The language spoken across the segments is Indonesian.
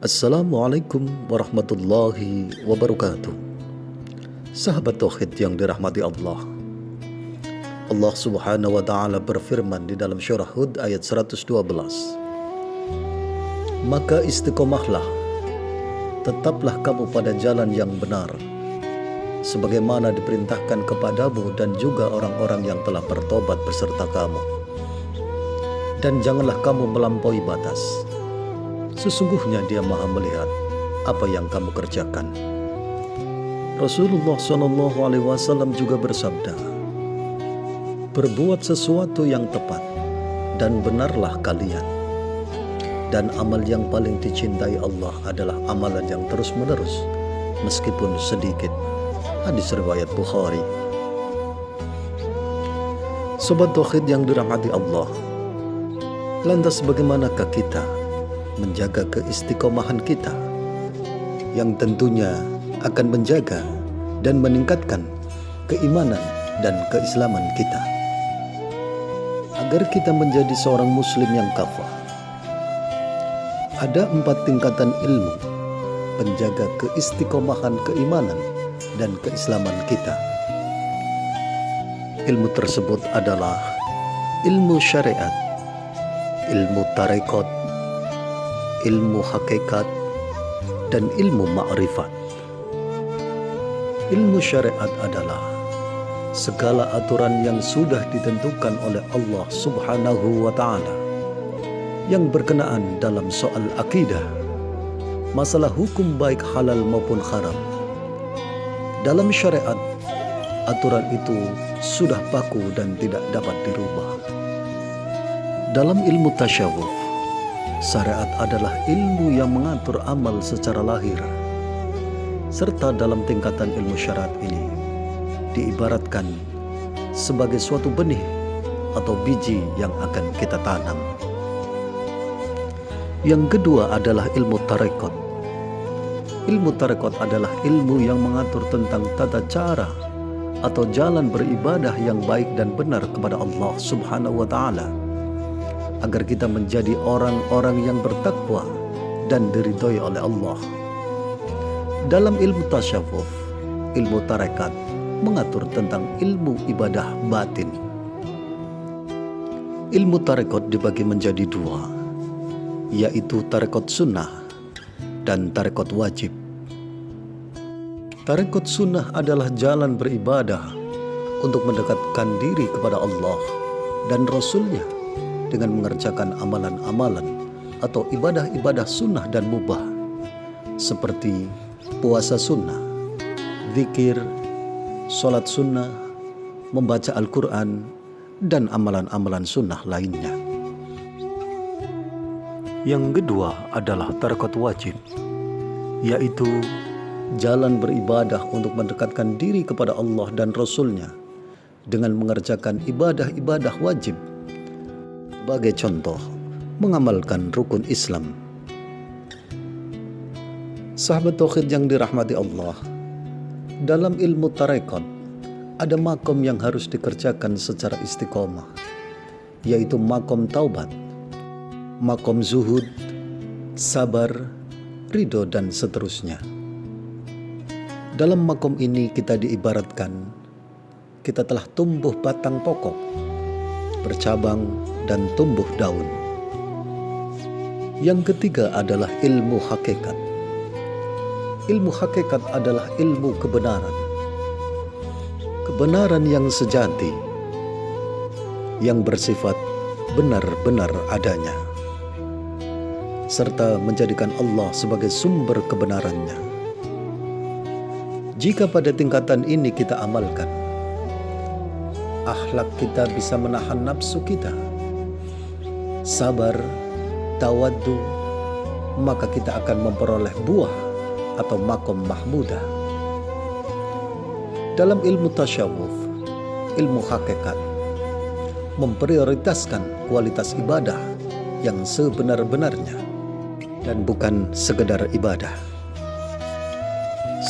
Assalamualaikum warahmatullahi wabarakatuh. Sahabat tauhid yang dirahmati Allah. Allah Subhanahu wa taala berfirman di dalam surah Hud ayat 112. Maka istiqomahlah, tetaplah kamu pada jalan yang benar, sebagaimana diperintahkan kepadamu dan juga orang-orang yang telah bertobat beserta kamu. Dan janganlah kamu melampaui batas. Sesungguhnya Dia Maha melihat apa yang kamu kerjakan. Rasulullah SAW juga bersabda, berbuat sesuatu yang tepat dan benarlah kalian. Dan amal yang paling dicintai Allah adalah amalan yang terus-menerus, meskipun sedikit. Hadis riwayat Bukhari. Sobat tauhid yang dirahmati Allah, lantas bagaimanakah kita menjaga keistiqomahan kita, yang tentunya akan menjaga dan meningkatkan keimanan dan keislaman kita, agar kita menjadi seorang muslim yang kafah? Ada 4 tingkatan ilmu penjaga keistiqomahan keimanan dan keislaman kita. Ilmu tersebut adalah ilmu syariat, ilmu tarekat, ilmu hakikat, dan ilmu ma'rifat. Ilmu syariat adalah segala aturan yang sudah ditentukan oleh Allah Subhanahu wa ta'ala yang berkenaan dalam soal akidah, masalah hukum baik halal maupun haram. Dalam syariat, aturan itu sudah baku dan tidak dapat dirubah. Dalam ilmu tasyawuf, syariat adalah ilmu yang mengatur amal secara lahir, serta dalam tingkatan ilmu syariat ini diibaratkan sebagai suatu benih atau biji yang akan kita tanam. Yang kedua adalah ilmu tarekat. Ilmu tarekat adalah ilmu yang mengatur tentang tata cara atau jalan beribadah yang baik dan benar kepada Allah Subhanahu wa ta'ala, agar kita menjadi orang-orang yang bertakwa dan diridhoi oleh Allah. Dalam ilmu tasyawuf, ilmu tarekat mengatur tentang ilmu ibadah batin. Ilmu tarekat dibagi menjadi 2, yaitu tarekat sunnah dan tarekat wajib. Tarekat sunnah adalah jalan beribadah untuk mendekatkan diri kepada Allah dan Rasul-Nya dengan mengerjakan amalan-amalan atau ibadah-ibadah sunnah dan mubah, seperti puasa sunnah, zikir, sholat sunnah, membaca Al-Quran, dan amalan-amalan sunnah lainnya. Yang kedua adalah tarekat wajib, yaitu jalan beribadah untuk mendekatkan diri kepada Allah dan Rasul-Nya dengan mengerjakan ibadah-ibadah wajib. Sebagai contoh, mengamalkan rukun Islam. Sahabat tauhid yang dirahmati Allah, dalam ilmu tarekat ada makom yang harus dikerjakan secara istiqomah, yaitu makom taubat, makom zuhud, sabar, ridho, dan seterusnya. Dalam makom ini kita diibaratkan kita telah tumbuh batang pokok, bercabang dan tumbuh daun. Yang ketiga adalah ilmu hakikat. Ilmu hakikat adalah ilmu kebenaran. Kebenaran yang sejati, yang bersifat benar-benar adanya, serta menjadikan Allah sebagai sumber kebenarannya. Jika pada tingkatan ini kita amalkan, akhlak kita bisa menahan nafsu kita, sabar, tawaddu, maka kita akan memperoleh buah atau makom mahmudah. Dalam ilmu tasyawuf, ilmu hakikat memprioritaskan kualitas ibadah yang sebenar-benarnya dan bukan sekedar ibadah.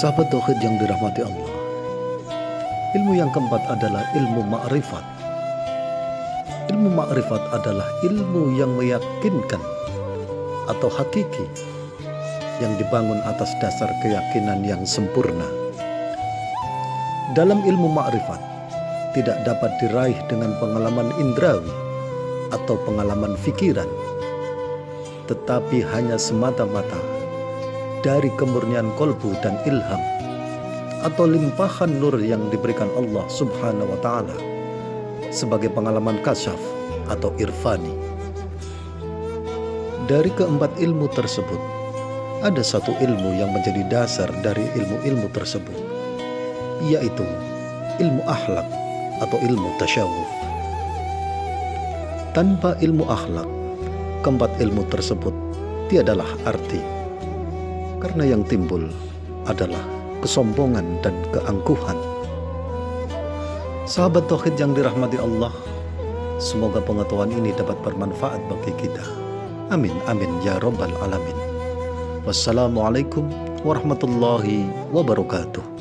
Sahabat tauhid yang dirahmati Allah, ilmu yang keempat adalah ilmu ma'rifat. Ilmu ma'rifat adalah ilmu yang meyakinkan atau hakiki yang dibangun atas dasar keyakinan yang sempurna. Dalam ilmu ma'rifat, tidak dapat diraih dengan pengalaman indrawi atau pengalaman fikiran, tetapi hanya semata-mata dari kemurnian kolbu dan ilham atau limpahan nur yang diberikan Allah Subhanahu wa Ta'ala sebagai pengalaman kasyaf atau irfani. Dari keempat ilmu tersebut, ada satu ilmu yang menjadi dasar dari ilmu-ilmu tersebut, yaitu ilmu akhlak atau ilmu tasyawuf. Tanpa ilmu akhlak, keempat ilmu tersebut tiadalah arti, karena yang timbul adalah kesombongan dan keangkuhan. Sahabat tauhid yang dirahmati Allah, semoga pengetahuan ini dapat bermanfaat bagi kita. Amin amin ya rabbal alamin. Wassalamualaikum warahmatullahi wabarakatuh.